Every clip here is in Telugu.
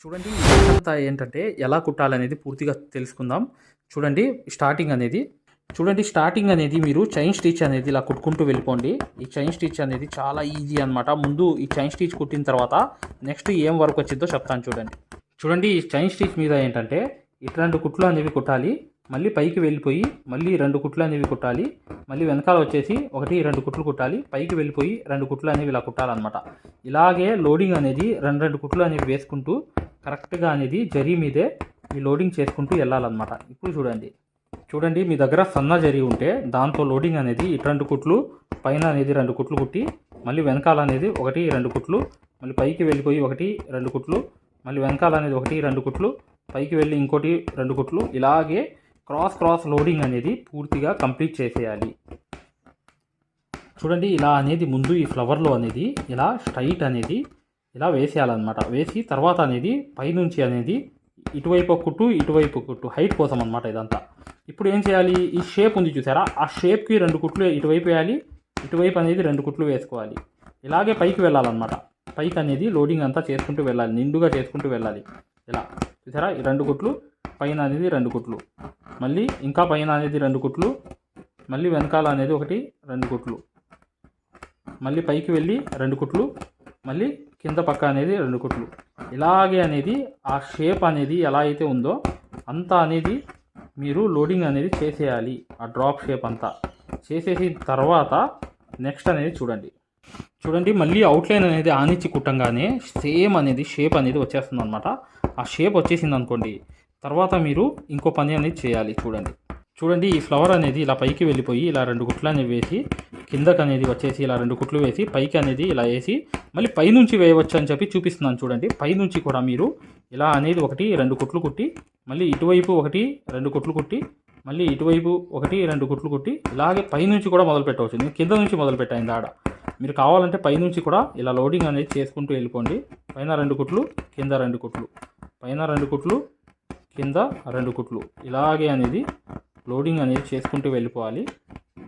చూడండి ఈ వర్కంతా ఏంటంటే ఎలా కుట్టాలనేది పూర్తిగా తెలుసుకుందాం. చూడండి స్టార్టింగ్ అనేది మీరు చైన్ స్టిచ్ అనేది ఇలా కుట్టుకుంటూ వెళ్ళిపోండి. ఈ చైన్ స్టిచ్ అనేది చాలా ఈజీ అనమాట. ముందు ఈ చైన్ స్టిచ్ కుట్టిన తర్వాత నెక్స్ట్ ఏం వర్క్ వచ్చిందో చెప్తాను చూడండి. చూడండి ఈ చైన్ స్టిచ్ మీద ఏంటంటే ఇటు 2 కుట్లు అనేవి కుట్టాలి. మళ్ళీ పైకి వెళ్ళిపోయి మళ్ళీ 2 కుట్లు అనేవి కుట్టాలి. మళ్ళీ వెనకాల వచ్చేసి 1, 2 కుట్లు కుట్టాలి. పైకి వెళ్ళిపోయి 2 కుట్లు అనేవి ఇలా కుట్టాలన్నమాట. ఇలాగే లోడింగ్ అనేది 2 కుట్లు అనేవి వేసుకుంటూ కరెక్ట్గా అనేది జరీ మీదే ఈ లోడింగ్ చేసుకుంటూ వెళ్ళాలన్నమాట. ఇప్పుడు చూడండి మీ దగ్గర సన్న జరీ ఉంటే దాంతో లోడింగ్ అనేది ఇటు 2 కుట్లు పైన అనేది 2 కుట్లు కుట్టి మళ్ళీ వెనకాల అనేది 1, 2 కుట్లు మళ్ళీ పైకి వెళ్ళిపోయి 1, 2 కుట్లు మళ్ళీ వెనకాల అనేది 1, 2 కుట్లు పైకి వెళ్ళి ఇంకోటి 2 కుట్లు ఇలాగే క్రాస్ లోడింగ్ అనేది పూర్తిగా కంప్లీట్ చేసేయాలి. చూడండి ఇలా అనేది ముందు ఈ ఫ్లవర్లో అనేది ఇలా స్ట్రైట్ అనేది ఇలా వేసేయాలన్నమాట. వేసి తర్వాత అనేది పైనుంచి అనేది ఇటువైపు కుట్టు హైట్ కోసం అనమాట ఇదంతా. ఇప్పుడు ఏం చేయాలి, ఈ షేప్ ఉంది చూసారా, ఆ షేప్కి 2 కుట్లు ఇటువైపు వేయాలి, ఇటువైపు అనేది 2 కుట్లు వేసుకోవాలి. ఇలాగే పైకి వెళ్ళాలన్నమాట. పైకి అనేది లోడింగ్ అంతా చేసుకుంటూ వెళ్ళాలి, నిండుగా చేసుకుంటూ వెళ్ళాలి. ఇలా చూసారా, ఈ 2 కుట్లు పైన అనేది 2 కుట్లు మళ్ళీ ఇంకా పైన అనేది 2 కుట్లు మళ్ళీ వెనకాల అనేది 1, 2 కుట్లు మళ్ళీ పైకి వెళ్ళి 2 కుట్లు మళ్ళీ కింద పక్క అనేది 2 కుట్లు. ఇలాగే అనేది ఆ షేప్ అనేది ఎలా అయితే ఉందో అంతా అనేది మీరు లోడింగ్ అనేది చేసేయాలి. ఆ డ్రాప్ షేప్ అంతా చేసేసిన తర్వాత నెక్స్ట్ అనేది చూడండి మళ్ళీ అవుట్లైన్ అనేది ఆనిచ్చి కుట్టంగానే సేమ్ అనేది షేప్ అనేది వచ్చేస్తుంది అనమాట. ఆ షేప్ వచ్చేసింది అనుకోండి, తర్వాత మీరు ఇంకో పని అనేది చేయాలి. చూడండి ఈ ఫ్లవర్ అనేది ఇలా పైకి వెళ్ళిపోయి ఇలా 2 కుట్లు అనేవి వేసి కిందకు అనేది వచ్చేసి ఇలా 2 కుట్లు వేసి పైకి అనేది ఇలా వేసి మళ్ళీ పైనుంచి వేయవచ్చు అని చెప్పి చూపిస్తున్నాను. చూడండి పైనుంచి కూడా మీరు ఇలా అనేది 1, 2 కుట్లు కుట్టి మళ్ళీ ఇటువైపు 1, 2 కుట్లు కుట్టి మళ్ళీ ఇటువైపు 1, 2 కుట్లు కుట్టి ఇలాగే పైనుంచి కూడా మొదలు పెట్టవచ్చు. నేను కింద నుంచి మొదలు పెట్టాను ఆడ. మీరు కావాలంటే పైనుంచి కూడా ఇలా లోడింగ్ అనేది చేసుకుంటూ వెళ్ళిపోండి. పైన 2 కుట్లు కింద 2 కుట్లు పైన 2 కుట్లు కింద 2 కుట్లు ఇలాగే అనేది లోడింగ్ అనేది చేసుకుంటూ వెళ్ళిపోవాలి.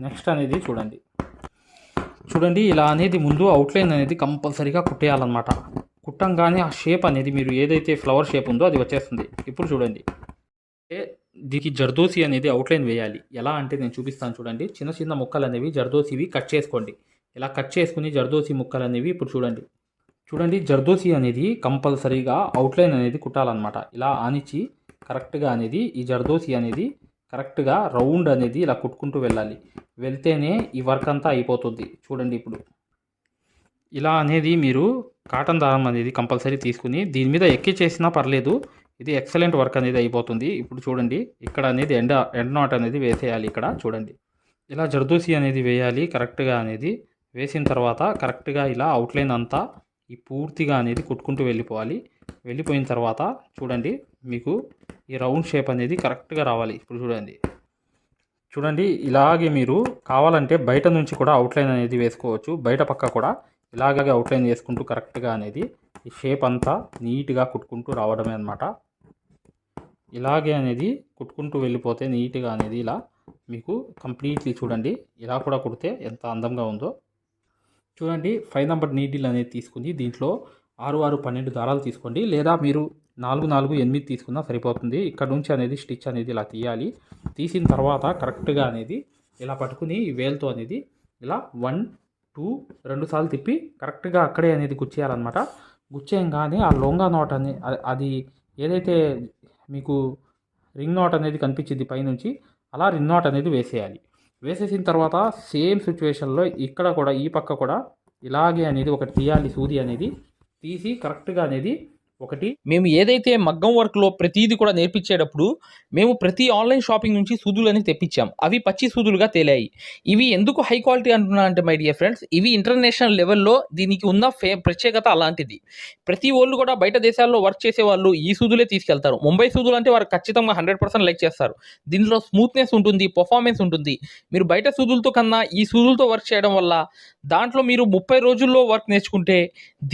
నెక్స్ట్ అనేది చూడండి ఇలా అనేది ముందు అవుట్లైన్ అనేది కంపల్సరీగా కుట్టేయాలన్నమాట. కుట్టంగానే ఆ షేప్ అనేది మీరు ఏదైతే ఫ్లవర్ షేప్ ఉందో అది వచ్చేస్తుంది. ఇప్పుడు చూడండి దీనికి జర్దోసి అనేది అవుట్లైన్ వేయాలి. ఎలా అంటే నేను చూపిస్తాను చూడండి. చిన్న చిన్న ముక్కలు అనేవి జర్దోసివి కట్ చేసుకోండి. ఇలా కట్ చేసుకుని జర్దోసి ముక్కలు అనేవి ఇప్పుడు చూడండి జర్దోసి అనేది కంపల్సరీగా అవుట్లైన్ అనేది కుట్టాలన్నమాట. ఇలా ఆనిచ్చి కరెక్ట్గా అనేది ఈ జర్దోసి అనేది కరెక్ట్గా రౌండ్ అనేది ఇలా కుట్టుకుంటూ వెళ్ళాలి. వెళ్తేనే ఈ వర్క్ అంతా అయిపోతుంది. చూడండి ఇప్పుడు ఇలా అనేది మీరు కాటన్ దారం అనేది కంపల్సరీ తీసుకుని దీని మీద ఎక్కించేసినా పర్లేదు, ఇది ఎక్సలెంట్ వర్క్ అనేది అయిపోతుంది. ఇప్పుడు చూడండి ఇక్కడ అనేది ఎండ్ నాట్ అనేది వేసేయాలి. ఇక్కడ చూడండి ఇలా జర్దోసి అనేది వేయాలి. కరెక్ట్గా అనేది వేసిన తర్వాత కరెక్ట్గా ఇలా అవుట్లైన్ అంతా ఈ పూర్తిగా అనేది కుట్టుకుంటూ వెళ్ళిపోవాలి. వెళ్ళిపోయిన తర్వాత చూడండి మీకు ఈ రౌండ్ షేప్ అనేది కరెక్ట్గా రావాలి. ఇప్పుడు చూడండి ఇలాగే మీరు కావాలంటే బయట నుంచి కూడా అవుట్లైన్ అనేది వేసుకోవచ్చు. బయట పక్క కూడా ఇలాగే అవుట్లైన్ చేసుకుంటూ కరెక్ట్గా అనేది ఈ షేప్ అంతా నీట్గా కుట్టుకుంటూ రావడమే అనమాట. ఇలాగే అనేది కుట్టుకుంటూ వెళ్ళిపోతే నీట్గా అనేది ఇలా మీకు కంప్లీట్లీ చూడండి ఇలా కూడా కుడితే ఎంత అందంగా ఉందో. చూడండి 5 నంబర్ నీడిల్ అనేది తీసుకుని దీంట్లో 6, 6, 12 దారాలు తీసుకోండి, లేదా మీరు 4, 4, 8 తీసుకున్నా సరిపోతుంది. ఇక్కడ నుంచి అనేది స్టిచ్ అనేది ఇలా తీయాలి. తీసిన తర్వాత కరెక్ట్గా అనేది ఇలా పట్టుకుని ఈ వేల్తో అనేది ఇలా 1, 2, 2 సార్లు తిప్పి కరెక్ట్గా అక్కడే అనేది గుచ్చేయాలన్నమాట. గుచ్చేయంగానే ఆ లొంగా నాట్ అనేది అది ఏదైతే మీకు రింగ్ నాట్ అనేది కనిపించింది పైనుంచి అలా రింగ్ నాట్ అనేది వేసేయాలి. వేసేసిన తర్వాత సేమ్ సిచ్యువేషన్లో ఇక్కడ కూడా ఈ పక్క కూడా ఇలాగే అనేది ఒకటి తీయాలి. సూది అనేది తీసి కరెక్ట్గా అనేది ఒకటి మేము ఏదైతే మగ్గం వర్క్లో ప్రతిదీ కూడా నేర్పించేటప్పుడు మేము ప్రతి ఆన్లైన్ షాపింగ్ నుంచి సూదులని తెప్పించాం. అవి పచ్చి సూదులుగా తేలాయి. ఇవి ఎందుకు హై క్వాలిటీ అంటున్నా అంటే మై డియర్ ఫ్రెండ్స్, ఇవి ఇంటర్నేషనల్ లెవెల్లో దీనికి ఉన్న ప్రత్యేకత అలాంటిది. ప్రతి వాళ్ళు కూడా బయట దేశాల్లో వర్క్ చేసే వాళ్ళు ఈ సూదులే తీసుకెళ్తారు. ముంబై సూదులు అంటే వారు ఖచ్చితంగా 100% లైక్ చేస్తారు. దీనిలో స్మూత్నెస్ ఉంటుంది, పర్ఫార్మెన్స్ ఉంటుంది. మీరు బయట సూదులతో కన్నా ఈ సూదులతో వర్క్ చేయడం వల్ల దాంట్లో మీరు 30 రోజుల్లో వర్క్ నేర్చుకుంటే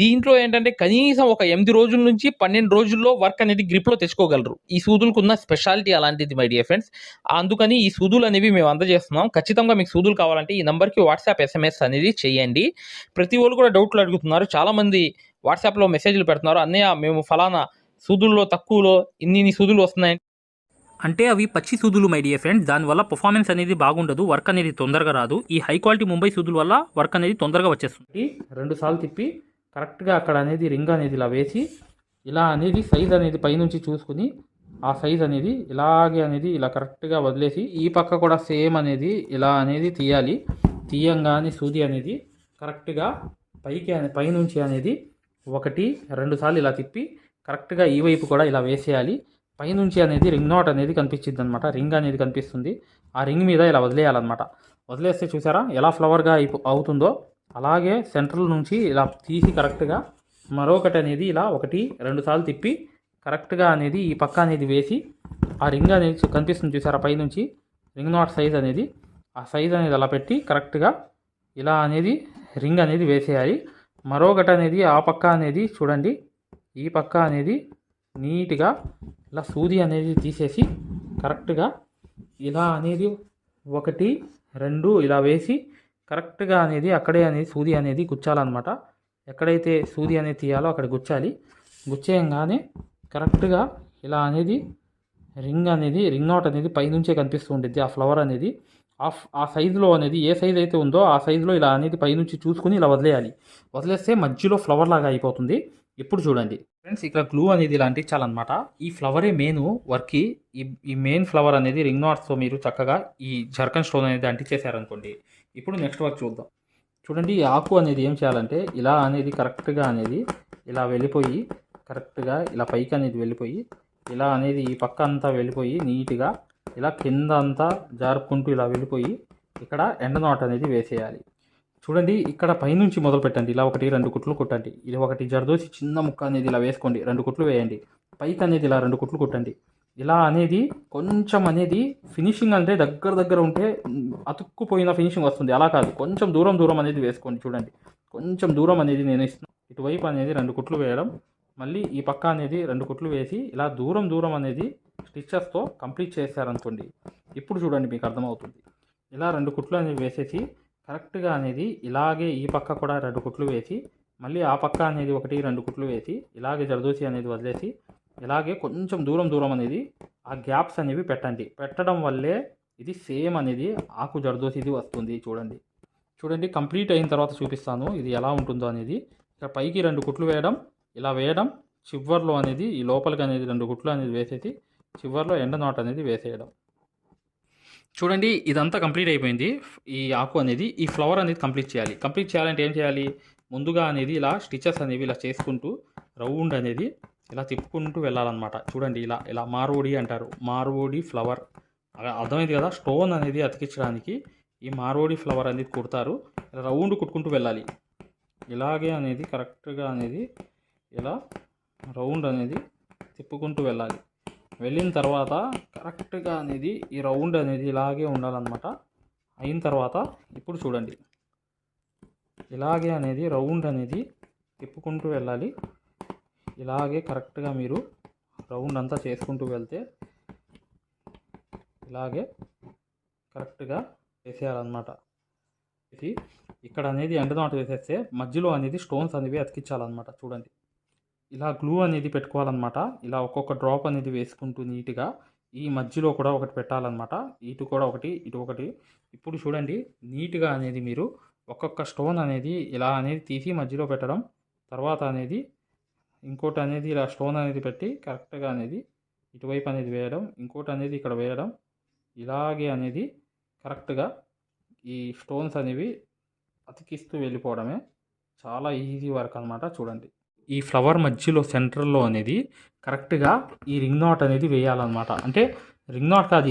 దీంట్లో ఏంటంటే కనీసం ఒక 8 రోజుల నుంచి 12 రోజుల్లో వర్క్ అనేది గ్రిప్లో తెచ్చుకోగలరు. ఈ సూదులకు ఉన్న స్పెషాలిటీ అలాంటిది మై డియర్ ఫ్రెండ్స్. అందుకని ఈ సూదులు అనేవి మేము అందజేస్తున్నాం. ఖచ్చితంగా మీకు సూదులు కావాలంటే ఈ నెంబర్కి వాట్సాప్ SMS అనేది చేయండి. ప్రతి వాళ్ళు కూడా డౌట్లు అడుగుతున్నారు. చాలామంది వాట్సాప్లో మెసేజ్లు పెడుతున్నారు, అన్నయ్య మేము ఫలానా సూదుల్లో తక్కువలో ఇన్ని సూదులు వస్తున్నాయి అంటే అవి పచ్చి సూదులు మై డియర్ ఫ్రెండ్స్. దానివల్ల పర్ఫార్మెన్స్ అనేది బాగుండదు, వర్క్ అనేది తొందరగా రాదు. ఈ హై క్వాలిటీ ముంబై సూదుల వల్ల వర్క్ అనేది తొందరగా వచ్చేస్తుంది. 2 సార్లు తిప్పి కరెక్ట్గా అక్కడ అనేది రింగ్ అనేది ఇలా వేసి ఇలా అనేది సైజ్ అనేది పైనుంచి చూసుకుని ఆ సైజ్ అనేది ఇలాగే అనేది ఇలా కరెక్ట్గా వదిలేసి ఈ పక్క కూడా సేమ్ అనేది ఇలా అనేది తీయాలి. తీయంగానే సూది అనేది కరెక్ట్గా పైనుంచి అనేది 1-2 సార్లు ఇలా తిప్పి కరెక్ట్గా ఈ వైపు కూడా ఇలా వేసేయాలి. పైనుంచి అనేది రింగ్ నాట్ అనేది కనిపించింది అనమాట. రింగ్ అనేది కనిపిస్తుంది. ఆ రింగ్ మీద ఇలా వదిలేయాలన్నమాట. వదిలేస్తే చూసారా ఎలా ఫ్లవర్గా అవుతుందో. అలాగే సెంట్రల్ నుంచి ఇలా తీసి కరెక్ట్గా మరొకటి అనేది ఇలా 1-2 సార్లు తిప్పి కరెక్ట్గా అనేది ఈ పక్క అనేది వేసి ఆ రింగ్ అనేది కనిపిస్తుంది చూసారా పైనుంచి రింగ్ నాట్ సైజ్ అనేది ఆ సైజ్ అనేది అలా పెట్టి కరెక్ట్గా ఇలా అనేది రింగ్ అనేది వేసేయాలి. మరొకటి అనేది ఆ పక్క అనేది చూడండి ఈ పక్క అనేది నీట్గా ఇలా సూది అనేది తీసేసి కరెక్ట్గా ఇలా అనేది 1-2 ఇలా వేసి కరెక్ట్గా అనేది అక్కడే అనేది సూది అనేది గుచ్చాలన్నమాట. ఎక్కడైతే సూది అనేది తీయాలో అక్కడ గుచ్చాలి. గుచ్చేయంగానే కరెక్ట్గా ఇలా అనేది రింగ్ నాట్ అనేది పైనుంచే కనిపిస్తూ ఉంటుంది. ఆ ఫ్లవర్ అనేది ఆ సైజులో అనేది ఏ సైజ్ అయితే ఉందో ఆ సైజులో ఇలా అనేది పైనుంచి చూసుకుని ఇలా వదిలేయాలి. వదిలేస్తే మధ్యలో ఫ్లవర్ లాగా అయిపోతుంది. ఇప్పుడు చూడండి ఫ్రెండ్స్ ఇక్కడ గ్లూ అనేది ఇలా అంటించాలన్నమాట. ఈ ఫ్లవరే మెయిన్ వర్క్కి. ఈ మెయిన్ ఫ్లవర్ అనేది రింగ్ నాట్స్తో మీరు చక్కగా ఈ జర్కన్ స్టోన్ అనేది అంటించేశారనుకోండి. ఇప్పుడు నెక్స్ట్ వర్క్ చూద్దాం. చూడండి ఈ ఆకు అనేది ఏం చేయాలంటే ఇలా అనేది కరెక్ట్గా అనేది ఇలా వెళ్ళిపోయి కరెక్ట్గా ఇలా పైకి అనేది వెళ్ళిపోయి ఇలా అనేది ఈ పక్క అంతా వెళ్ళిపోయి నీట్గా ఇలా కింద అంతా జారుకుంటూ ఇలా వెళ్ళిపోయి ఇక్కడ ఎండ నాట్ అనేది వేసేయాలి. చూడండి ఇక్కడ పైనుంచి మొదలు పెట్టండి. ఇలా 1-2 కుట్లు కుట్టండి. ఇది ఒకటి జరదోసి చిన్న ముక్క అనేది ఇలా వేసుకోండి. 2 కుట్లు వేయండి. పైకి అనేది ఇలా 2 కుట్లు కుట్టండి. ఇలా అనేది కొంచెం అనేది ఫినిషింగ్ అంటే దగ్గర ఉంటే అతుక్కుపోయిన ఫినిషింగ్ వస్తుంది. అలా కాదు కొంచెం దూరం అనేది వేసుకోండి. చూడండి కొంచెం దూరం అనేది నేను ఇస్తున్నాను. ఇటువైపు అనేది 2 కుట్లు వేయడం, మళ్ళీ ఈ పక్క అనేది 2 కుట్లు వేసి ఇలా దూరం అనేది స్టిచ్చెస్తో కంప్లీట్ చేశారనుకోండి. ఇప్పుడు చూడండి మీకు అర్థమవుతుంది. ఇలా 2 కుట్లు అనేవి వేసేసి కరెక్ట్గా అనేది ఇలాగే ఈ పక్క కూడా 2 కుట్లు వేసి మళ్ళీ ఆ పక్క అనేది 1-2 కుట్లు వేసి ఇలాగే జరదోసి అనేది వదిలేసి ఇలాగే కొంచెం దూరం అనేది ఆ గ్యాప్స్ అనేవి పెట్టండి. పెట్టడం వల్లే ఇది సేమ్ అనేది ఆకు జరదోసి ఇది వస్తుంది. చూడండి కంప్లీట్ అయిన తర్వాత చూపిస్తాను ఇది ఎలా ఉంటుందో అనేది. ఇక్కడ పైకి 2 కుట్లు వేయడం, ఇలా వేయడం, చివర్లో అనేది ఈ లోపలికి అనేది 2 కుట్లు అనేది వేసేసి చివర్లో ఎండ నాట్ అనేది వేసేయడం. చూడండి ఇదంతా కంప్లీట్ అయిపోయింది. ఈ ఆకు అనేది ఈ ఫ్లవర్ అనేది కంప్లీట్ చేయాలి. కంప్లీట్ చేయాలంటే ఏం చేయాలి? ముందుగా అనేది ఇలా స్టిచెస్ అనేవి ఇలా చేసుకుంటూ రౌండ్ అనేది ఇలా తిప్పుకుంటూ వెళ్ళాలన్నమాట. చూడండి ఇలా మార్వోడి అంటారు. మార్వోడి ఫ్లవర్ అర్థమైంది కదా. స్టోన్ అనేది అతికించడానికి ఈ మార్వోడి ఫ్లవర్ అనేది కుడతారు. ఇలా రౌండ్ కుట్టుకుంటూ వెళ్ళాలి. ఇలాగే అనేది కరెక్ట్గా అనేది ఇలా రౌండ్ అనేది తిప్పుకుంటూ వెళ్ళాలి. వెళ్ళిన తర్వాత కరెక్ట్గా అనేది ఈ రౌండ్ అనేది ఇలాగే ఉండాలన్నమాట. అయిన తర్వాత ఇప్పుడు చూడండి ఇలాగే అనేది రౌండ్ అనేది తిప్పుకుంటూ వెళ్ళాలి. ఇలాగే కరెక్ట్గా మీరు రౌండ్ అంతా చేసుకుంటూ వెళ్తే ఇలాగే కరెక్ట్గా వేసేయాలన్నమాట. ఇక్కడ అనేది ఎండ నాట్ వేసేస్తే మధ్యలో అనేది స్టోన్స్ అనేవి అతికించాలన్నమాట. చూడండి ఇలా గ్లూ అనేది పెట్టుకోవాలన్నమాట. ఇలా ఒక్కొక్క డ్రాప్ అనేది వేసుకుంటూ నీట్గా ఈ మధ్యలో కూడా ఒకటి పెట్టాలన్నమాట. ఇటు కూడా ఒకటి, ఇటు ఒకటి. ఇప్పుడు చూడండి నీట్గా అనేది మీరు ఒక్కొక్క స్టోన్ అనేది ఇలా అనేది తీసి మధ్యలో పెట్టడం, తర్వాత అనేది ఇంకోటి అనేది ఇలా స్టోన్ అనేది పెట్టి కరెక్ట్గా అనేది ఇటువైపు అనేది వేయడం, ఇంకోటి అనేది ఇక్కడ వేయడం, ఇలాగే అనేది కరెక్ట్గా ఈ స్టోన్స్ అనేవి అతికిస్తూ వెళ్ళిపోవడమే. చాలా ఈజీ వర్క్ అనమాట. చూడండి ఈ ఫ్లవర్ మధ్యలో సెంటర్లో అనేది కరెక్ట్గా ఈ రింగ్ నాట్ అనేది వేయాలన్నమాట. అంటే రింగ్ నాట్ కాదు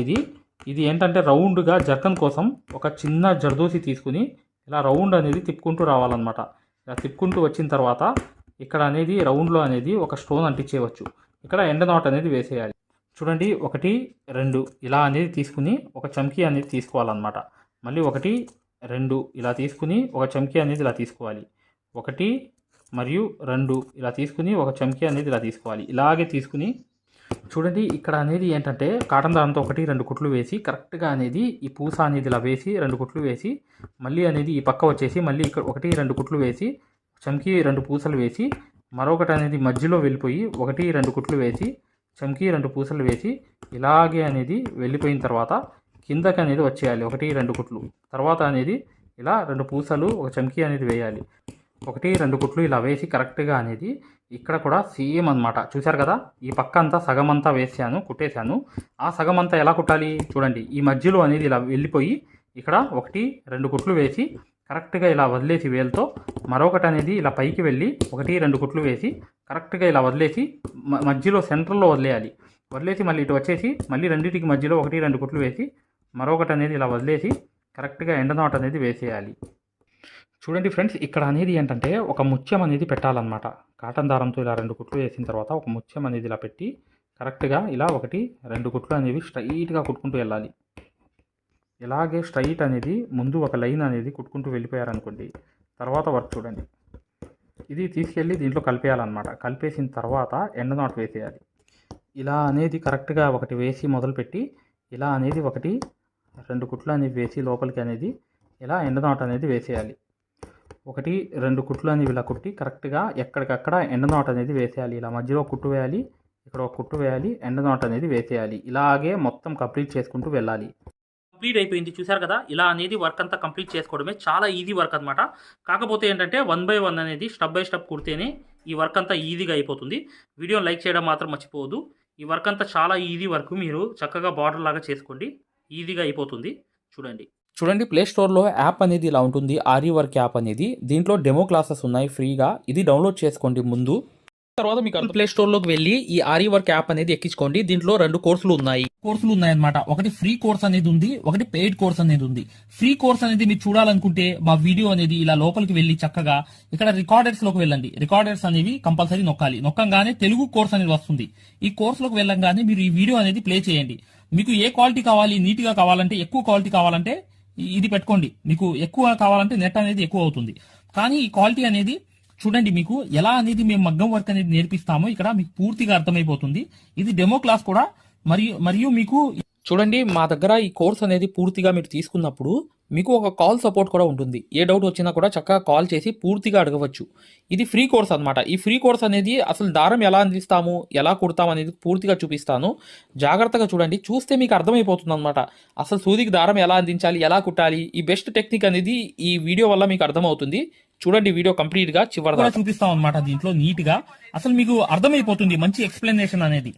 ఇది ఏంటంటే రౌండ్గా జర్కన్ కోసం ఒక చిన్న జర్దోసి తీసుకుని ఇలా రౌండ్ అనేది తిప్పుకుంటూ రావాలన్నమాట. ఇలా తిప్పుకుంటూ వచ్చిన తర్వాత ఇక్కడ అనేది రౌండ్లో అనేది ఒక స్టోన్ అంటించేయవచ్చు. ఇక్కడ ఎండ నాట్ అనేది వేసేయాలి. చూడండి 1-2 ఇలా అనేది తీసుకుని ఒక చమ్కీ అనేది తీసుకోవాలన్నమాట. మళ్ళీ 1-2 ఇలా తీసుకుని ఒక చమ్కీ అనేది ఇలా తీసుకోవాలి. 1 మరియు 2 ఇలా తీసుకుని ఒక చమ్కీ అనేది ఇలా తీసుకోవాలి. ఇలాగే తీసుకుని చూడండి ఇక్కడ అనేది ఏంటంటే కాటన్ దారంతో 1-2 కుట్లు వేసి కరెక్ట్గా అనేది ఈ పూస అనేది ఇలా వేసి 2 కుట్లు వేసి మళ్ళీ అనేది ఈ పక్క వచ్చేసి మళ్ళీ ఇక్కడ 1-2 కుట్లు వేసి చమ్కీ 2 పూసలు వేసి మరొకటి అనేది మధ్యలో వెళ్ళిపోయి 1-2 కుట్లు వేసి చమ్కీ 2 పూసలు వేసి ఇలాగే అనేది వెళ్ళిపోయిన తర్వాత కిందకి అనేది వచ్చేయాలి 1-2 కుట్లు. తర్వాత అనేది ఇలా 2 పూసలు ఒక చమ్కీ అనేది వేయాలి. 1-2 కుట్లు ఇలా వేసి కరెక్ట్గా అనేది ఇక్కడ కూడా సేమ్ అన్నమాట. చూశారు కదా, ఈ పక్క అంతా సగం అంతా వేసాను, కుట్టేశాను. ఆ సగం అంతా ఎలా కుట్టాలి చూడండి. ఈ మధ్యలో అనేది ఇలా వెళ్ళిపోయి ఇక్కడ 1-2 కుట్లు వేసి కరెక్ట్గా ఇలా వదిలేసి వేలుతో మరొకటి అనేది ఇలా పైకి వెళ్ళి 1-2 కుట్లు వేసి కరెక్ట్గా ఇలా వదిలేసి మధ్యలో సెంటర్లో వదిలేయాలి. వదిలేసి మళ్ళీ ఇటు వచ్చేసి మళ్ళీ రెండింటికి మధ్యలో 1-2 కుట్లు వేసి మరొకటి అనేది ఇలా వదిలేసి కరెక్ట్గా ఎండ నాట్ అనేది వేసేయాలి. చూడండి ఫ్రెండ్స్, ఇక్కడ అనేది ఏంటంటే ఒక ముత్యం అనేది పెట్టాలన్నమాట. కాటన్ దారంతో ఇలా 2 కుట్లు వేసిన తర్వాత ఒక ముత్యం అనేది ఇలా పెట్టి కరెక్ట్గా ఇలా 1-2 కుట్లు అనేవి స్ట్రైట్గా కుట్టుకుంటూ వెళ్ళాలి. ఇలాగే స్ట్రైట్ అనేది ముందు ఒక లైన్ అనేది కుట్టుకుంటూ వెళ్ళిపోయారనుకోండి, తర్వాత వర్క్ చూడండి. ఇది తీసుకెళ్ళి దీంట్లో కలిపేయాలన్నమాట. కలిపేసిన తర్వాత ఎండ నాట్ వేసేయాలి. ఇలా అనేది కరెక్ట్గా ఒకటి వేసి మొదలుపెట్టి ఇలా అనేది 1-2 కుట్లు అనేవి వేసి లోపలికి అనేది ఇలా ఎండ నాట్ అనేది వేసేయాలి. 1-2 కుట్లు అనేవి ఇలా కుట్టి కరెక్ట్గా ఎక్కడికక్కడ ఎండ నాట్ అనేది వేసేయాలి. ఇలా మధ్యలో కుట్టు వేయాలి, ఇక్కడ ఒక కుట్టు వేయాలి, ఎండ నాట్ అనేది వేసేయాలి. ఇలాగే మొత్తం కంప్లీట్ చేసుకుంటూ వెళ్ళాలి. కంప్లీట్ అయిపోయింది. చూశారు కదా, ఇలా అనేది వర్క్ అంతా కంప్లీట్ చేసుకోవడమే చాలా ఈజీ వర్క్ అనమాట. కాకపోతే ఏంటంటే 1 by 1 అనేది స్టెప్ బై స్టెప్ కుడితేనే ఈ వర్క్ అంతా ఈజీగా అయిపోతుంది. వీడియోని లైక్ చేయడం మాత్రం మర్చిపోవద్దు. ఈ వర్క్ అంతా చాలా ఈజీ వర్క్, మీరు చక్కగా బార్డర్ లాగా చేసుకోండి, ఈజీగా అయిపోతుంది. చూడండి, ప్లే స్టోర్లో యాప్ అనేది ఇలా ఉంటుంది, ఆరి వర్క్ యాప్ అనేది. దీంట్లో డెమో క్లాసెస్ ఉన్నాయి ఫ్రీగా, ఇది డౌన్లోడ్ చేసుకోండి ముందు. తర్వాత మీకు ప్లే స్టోర్లోకి వెళ్ళి ఈ ఆరి వర్క్ యాప్ అనేది ఎక్కించుకోండి. దీంట్లో 2 కోర్సులు ఉన్నాయన్నమాట. ఒకటి ఫ్రీ కోర్స్ అనేది ఉంది, ఒకటి పెయిడ్ కోర్స్ అనేది ఉంది. ఫ్రీ కోర్స్ అనేది మీరు చూడాలనుకుంటే మా వీడియో అనేది ఇలా లోపలికి వెళ్ళి చక్కగా ఇక్కడ రికార్డర్స్ లోకి వెళ్ళండి. రికార్డర్స్ అనేవి కంపల్సరీ నొక్కంగానే తెలుగు కోర్స్ అనేది వస్తుంది. ఈ కోర్స్ లోకి వెళ్ళంగానే మీరు ఈ వీడియో అనేది ప్లే చేయండి. మీకు ఏ క్వాలిటీ కావాలి, నీట్ గా కావాలంటే, ఎక్కువ క్వాలిటీ కావాలంటే ఇది పెట్టుకోండి. మీకు ఎక్కువ కావాలంటే నెట్ అనేది ఎక్కువ అవుతుంది. కానీ ఈ క్వాలిటీ అనేది చూడండి, మీకు ఎలా అనేది మేము మగ్గం వర్క్ అనేది నేర్పిస్తామో ఇక్కడ మీకు పూర్తిగా అర్థమైపోతుంది. ఇది డెమో క్లాస్ కూడా మరియు మీకు చూడండి, మా దగ్గర ఈ కోర్స్ అనేది పూర్తిగా మీరు తీసుకున్నప్పుడు మీకు ఒక కాల్ సపోర్ట్ కూడా ఉంటుంది. ఏ డౌట్ వచ్చినా కూడా చక్కగా కాల్ చేసి పూర్తిగా అడగవచ్చు. ఇది ఫ్రీ కోర్స్ అన్నమాట. ఈ ఫ్రీ కోర్స్ అనేది అసలు దారం ఎలా అందిస్తాము, ఎలా కుడతాము అనేది పూర్తిగా చూపిస్తాను. జాగ్రత్తగా చూడండి, చూస్తే మీకు అర్థమైపోతుంది అనమాట. అసలు సూదికి దారం ఎలా అందించాలి, ఎలా కుట్టాలి, ఈ బెస్ట్ టెక్నిక్ అనేది ఈ వీడియో వల్ల మీకు అర్థమవుతుంది. చూడండి, వీడియో కంప్లీట్ గా చివరిగా చూపిస్తాం అనమాట. దీంట్లో నీట్ గా అసలు మీకు అర్థమైపోతుంది, మంచి ఎక్స్ప్లెనేషన్ అనేది.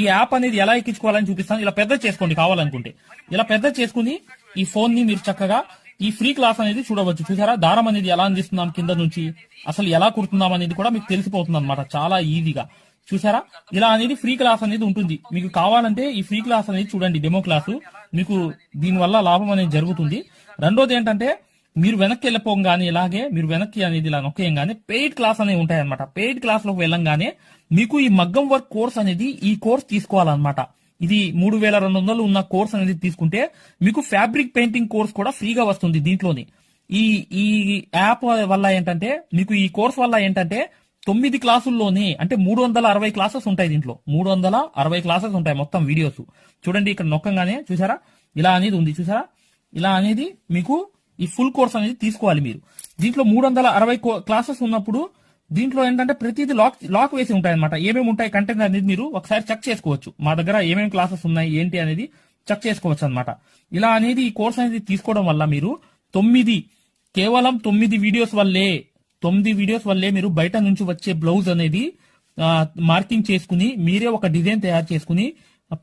ఈ యాప్ అనేది ఎలా ఎక్కించుకోవాలని చూపిస్తాను. ఇలా పెద్ద చేసుకోండి కావాలనుకుంటే. ఇలా పెద్ద చేసుకుని ఈ ఫోన్ ని మీరు చక్కగా ఈ ఫ్రీ క్లాస్ అనేది చూడవచ్చు. చూసారా, దారం అనేది ఎలా అందిస్తున్నాం కింద నుంచి, అసలు ఎలా కుడుతున్నాం అనేది కూడా మీకు తెలిసిపోతుంది అనమాట, చాలా ఈజీగా. చూసారా, ఇలా అనేది ఫ్రీ క్లాస్ అనేది ఉంటుంది. మీకు కావాలంటే ఈ ఫ్రీ క్లాస్ అనేది చూడండి, డెమో క్లాసు. మీకు దీనివల్ల లాభం అనేది జరుగుతుంది. రెండోది ఏంటంటే, మీరు వెనక్కి వెళ్ళిపోగానే ఇలాగే మీరు వెనక్కి అనేది ఇలా నొక్కేయంగానే పెయిడ్ క్లాస్ అనేవి ఉంటాయి అనమాట. పెయిడ్ క్లాస్ లోకి వెళ్ళంగానే మీకు ఈ మగ్గం వర్క్ కోర్స్ అనేది ఈ కోర్స్ తీసుకోవాలన్నమాట. ఇది 3200 ఉన్న కోర్స్ అనేది తీసుకుంటే మీకు ఫ్యాబ్రిక్ పెయింటింగ్ కోర్స్ కూడా ఫ్రీగా వస్తుంది దీంట్లోని. ఈ యాప్ వల్ల ఏంటంటే, మీకు ఈ కోర్స్ వల్ల ఏంటంటే 9 క్లాసుల్లోనే అంటే 360 క్లాసెస్ ఉంటాయి. దీంట్లో 360 క్లాసెస్ ఉంటాయి మొత్తం వీడియోస్. చూడండి, ఇక్కడ నొక్కంగానే చూసారా ఇలా అనేది ఉంది. చూసారా, ఇలా అనేది మీకు ఈ ఫుల్ కోర్స్ అనేది తీసుకోవాలి మీరు. దీంట్లో 360 క్లాసెస్ ఉన్నప్పుడు దీంట్లో ఏంటంటే ప్రతిదీ లాక్ వేసి ఉంటాయి అనమాట. ఏమేమి ఉంటాయి కంటెంట్ అనేది మీరు ఒకసారి చెక్ చేసుకోవచ్చు. మా దగ్గర ఏమేమి క్లాసెస్ ఉన్నాయి ఏంటి అనేది చెక్ చేసుకోవచ్చు అనమాట. ఇలా అనేది ఈ కోర్స్ అనేది తీసుకోవడం వల్ల మీరు కేవలం 9 వీడియోస్ వల్లే మీరు బయట నుంచి వచ్చే బ్లౌజ్ అనేది మార్కింగ్ చేసుకుని మీరే ఒక డిజైన్ తయారు చేసుకుని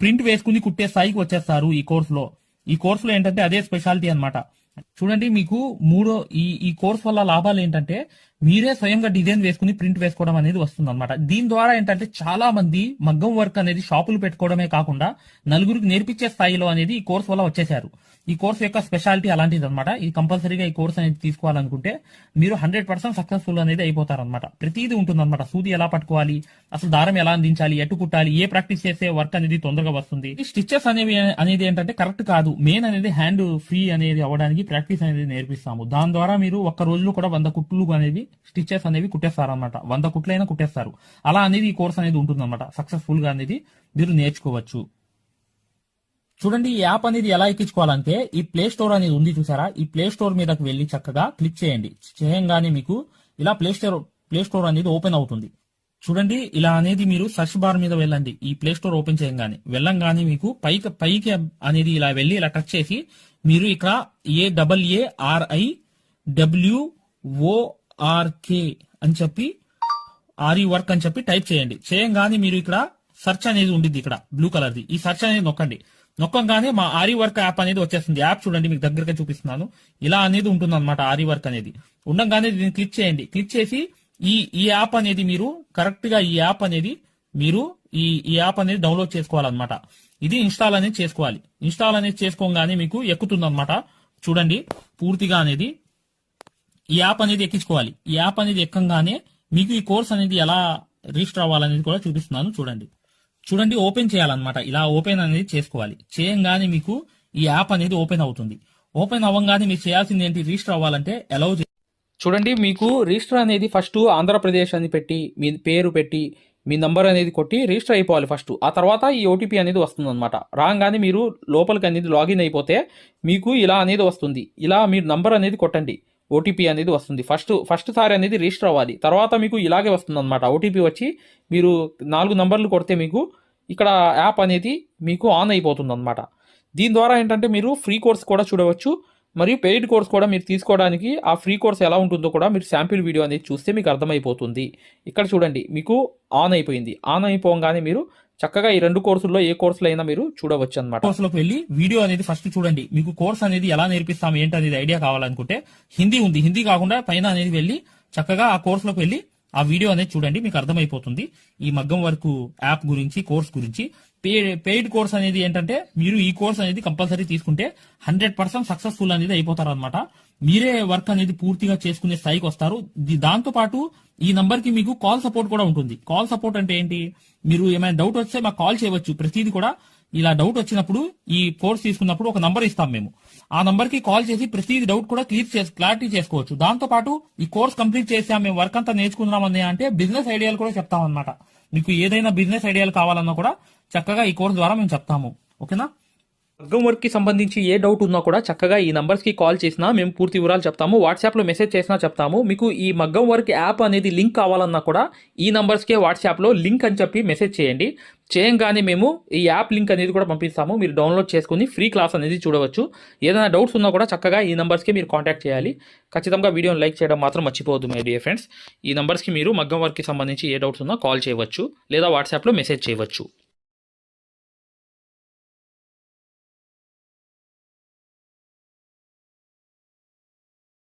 ప్రింట్ వేసుకుని కుట్టే స్థాయికి వచ్చేస్తారు ఈ కోర్సులో ఏంటంటే అదే స్పెషాలిటీ అన్నమాట. చూడండి, మీకు ఈ కోర్స్ వల్ల లాభాలు ఏంటంటే మీరే స్వయంగా డిజైన్ వేసుకుని ప్రింట్ వేసుకోవడం అనేది వస్తుంది అనమాట. దీని ద్వారా ఏంటంటే చాలా మంది మగ్గం వర్క్ అనేది షాపులు పెట్టుకోవడమే కాకుండా నలుగురికి నేర్పించే స్థాయిలో అనేది ఈ కోర్స్ వల్ల వచ్చేసారు. ఈ కోర్స్ యొక్క స్పెషాలిటీ అలాంటిది అనమాట. ఇది కంపల్సరీగా ఈ కోర్స్ అనేది తీసుకోవాలనుకుంటే మీరు 100% సక్సెస్ఫుల్ అనేది అయిపోతారనమాట. ప్రతిదీ ఉంటుంది అనమాట. సూది ఎలా పట్టుకోవాలి, అసలు దారం ఎలా అందించాలి, ఎటు కుట్టాలి, ఏ ప్రాక్టీస్ చేస్తే వర్క్ అనేది తొందరగా వస్తుంది. ఈ స్టిచెస్ అనేది ఏంటంటే కరెక్ట్ కాదు. మెయిన్ అనేది హ్యాండ్ ఫ్రీ అనేది అవ్వడానికి ప్రాక్టీస్ అనేది నేర్పిస్తాము. దాని ద్వారా మీరు ఒక్క రోజులో కూడా 100 కుట్లు అనేది స్టిచెస్ అనేవి కుట్టేస్తారనమాట. 100 కుట్లైనా కుట్టేస్తారు. అలా అనేది ఈ కోర్స్ అనేది ఉంటుంది అనమాట. సక్సెస్ఫుల్ గా అనేది మీరు నేర్చుకోవచ్చు. చూడండి, ఈ యాప్ అనేది ఎలా ఎక్కించుకోవాలంటే ఈ ప్లే స్టోర్ అనేది ఉంది చూసారా, ఈ ప్లే స్టోర్ మీదకి వెళ్ళి చక్కగా క్లిక్ చేయండి. చేయంగానే మీకు ఇలా ప్లే ప్లే స్టోర్ అనేది ఓపెన్ అవుతుంది. చూడండి, ఇలా అనేది మీరు సెర్చ్ బార్ మీద వెళ్ళండి. ఈ ప్లే స్టోర్ ఓపెన్ చేయగానే వెళ్ళంగానే మీకు పైకి అనేది ఇలా వెళ్ళి ఇలా టచ్ చేసి మీరు ఇక్కడ AARIWORK అని చెప్పి ఆర్ఈ వర్క్ అని చెప్పి టైప్ చేయండి. చేయంగానే మీరు ఇక్కడ సెర్చ్ అనేది ఉండిద్ది, ఇక్కడ బ్లూ కలర్ది. ఈ సెర్చ్ అనేది నొక్కండి. నొక్కంగానే మా ఆర్ఈ వర్క్ యాప్ అనేది వచ్చేస్తుంది. యాప్ చూడండి, మీకు దగ్గరగా చూపిస్తున్నాను. ఇలా అనేది ఉంటుంది అనమాట ఆర్ఈ వర్క్ అనేది. ఉండగానే దీన్ని క్లిక్ చేయండి. క్లిక్ చేసి ఈ యాప్ అనేది మీరు కరెక్ట్ గా ఈ యాప్ అనేది డౌన్లోడ్ చేసుకోవాలన్నమాట. ఇది ఇన్స్టాల్ అనేది చేసుకోవాలి. ఇన్స్టాల్ అనేది చేసుకోగానే మీకు ఎక్కుతుంది అనమాట. చూడండి, పూర్తిగా అనేది ఈ యాప్ అనేది ఎక్కించుకోవాలి. ఈ యాప్ అనేది ఎక్కంగానే మీకు ఈ కోర్స్ అనేది ఎలా రిజిస్టర్ అవ్వాలనేది కూడా చూపిస్తున్నాను. చూడండి, ఓపెన్ చేయాలన్నమాట. ఇలా ఓపెన్ అనేది చేసుకోవాలి. చేయంగానే మీకు ఈ యాప్ అనేది ఓపెన్ అవుతుంది. ఓపెన్ అవ్వగానే మీరు చేయాల్సింది ఏంటి, రిజిస్టర్ అవ్వాలంటే అలౌ. చూడండి, మీకు రిజిస్టర్ అనేది ఫస్ట్ ఆంధ్రప్రదేశ్ అని పెట్టి మీ పేరు పెట్టి మీ నంబర్ అనేది కొట్టి రిజిస్టర్ అయిపోవాలి ఫస్ట్. ఆ తర్వాత ఈ ఓటీపీ అనేది వస్తుంది అనమాట. రాగానే మీరు లోపలికి అనేది లాగిన్ అయిపోతే మీకు ఇలా అనేది వస్తుంది. ఇలా మీరు నంబర్ అనేది కొట్టండి, ఓటీపీ అనేది వస్తుంది. ఫస్ట్ సారి అనేది రిజిస్టర్ అవ్వాలి. తర్వాత మీకు ఇలాగే వస్తుంది అనమాట. ఓటీపీ వచ్చి మీరు 4 నంబర్లు కొడితే మీకు ఇక్కడ యాప్ అనేది మీకు ఆన్ అయిపోతుంది అనమాట. దీని ద్వారా ఏంటంటే మీరు ఫ్రీ కోర్స్ కూడా చూడవచ్చు, మరియు పెయిడ్ కోర్స్ కూడా మీరు తీసుకోవడానికి ఆ ఫ్రీ కోర్స్ ఎలా ఉంటుందో కూడా మీరు శాంపిల్ వీడియో అనేది చూస్తే మీకు అర్థమైపోతుంది. ఇక్కడ చూడండి, మీకు ఆన్ అయిపోయింది. ఆన్ అయిపోగానే మీరు చక్కగా ఈ 2 కోర్సుల్లో ఏ కోర్సులో అయినా మీరు చూడవచ్చు అనమాట. కోర్సులోకి వెళ్ళి వీడియో అనేది ఫస్ట్ చూడండి. మీకు కోర్స్ అనేది ఎలా నేర్పిస్తాం ఏంటి అనేది ఐడియా కావాలనుకుంటే హిందీ ఉంది. హిందీ కాకుండా పైన అనేది వెళ్ళి చక్కగా ఆ కోర్సులోకి వెళ్ళి ఆ వీడియో అనేది చూడండి, మీకు అర్థమైపోతుంది ఈ మగ్గం వర్క్ యాప్ గురించి, కోర్స్ గురించి. పెయిడ్ కోర్స్ అనేది ఏంటంటే మీరు ఈ కోర్స్ అనేది కంపల్సరీ తీసుకుంటే 100% సక్సెస్ఫుల్ అనేది అయిపోతారు అనమాట. మీరే వర్క్ అనేది పూర్తిగా చేసుకునే స్థాయికి వస్తారు. దాంతో పాటు ఈ నంబర్ కి మీకు కాల్ సపోర్ట్ కూడా ఉంటుంది. కాల్ సపోర్ట్ అంటే ఏంటి, మీరు ఏమైనా డౌట్ వస్తే మాకు కాల్ చేయవచ్చు. ప్రతిదీ కూడా ఇలా డౌట్ వచ్చినప్పుడు ఈ కోర్స్ తీసుకున్నప్పుడు ఒక నంబర్ ఇస్తాం మేము. ఆ నంబర్ కి కాల్ చేసి ప్రతి డౌట్ కూడా క్లారిటీ చేసుకోవచ్చు. దాంతో పాటు ఈ కోర్స్ కంప్లీట్ చేసాం, మేము వర్క్ అంతా నేర్చుకున్నామని అంటే బిజినెస్ ఐడియాలు కూడా చెప్తాం అనమాట. మీకు ఏదైనా బిజినెస్ ఐడియాలు కావాలన్నా కూడా చక్కగా ఈ కోర్స్ ద్వారా మేము చెప్తాము. ఓకేనా? మగ్గం వర్క్కి సంబంధించి ఏ డౌట్ ఉన్నా కూడా చక్కగా ఈ నంబర్స్కి కాల్ చేసినా మేము పూర్తి వివరాలు చెప్తాము. వాట్సాప్లో మెసేజ్ చేసినా చెప్తాము. మీకు ఈ మగ్గం వర్క్ యాప్ అనేది లింక్ కావాలన్నా కూడా ఈ నంబర్స్కే వాట్సాప్లో లింక్ అని చెప్పి మెసేజ్ చేయండి. చేయంగానే మేము ఈ యాప్ లింక్ అనేది కూడా పంపిస్తాము. మీరు డౌన్లోడ్ చేసుకుని ఫ్రీ క్లాస్ అనేది చూడవచ్చు. ఏదైనా డౌట్స్ ఉన్నా కూడా చక్కగా ఈ నంబర్స్కి మీరు కాంటాక్ట్ చేయాలి. ఖచ్చితంగా వీడియోని లైక్ చేయడం మాత్రం మర్చిపోవద్దు మై డియర్ ఫ్రెండ్స్. ఈ నంబర్స్కి మీరు మగ్గం వర్క్కి సంబంధించి ఏ డౌట్స్ ఉన్నా కాల్ చేయవచ్చు లేదా వాట్సాప్లో మెసేజ్ చేయవచ్చు.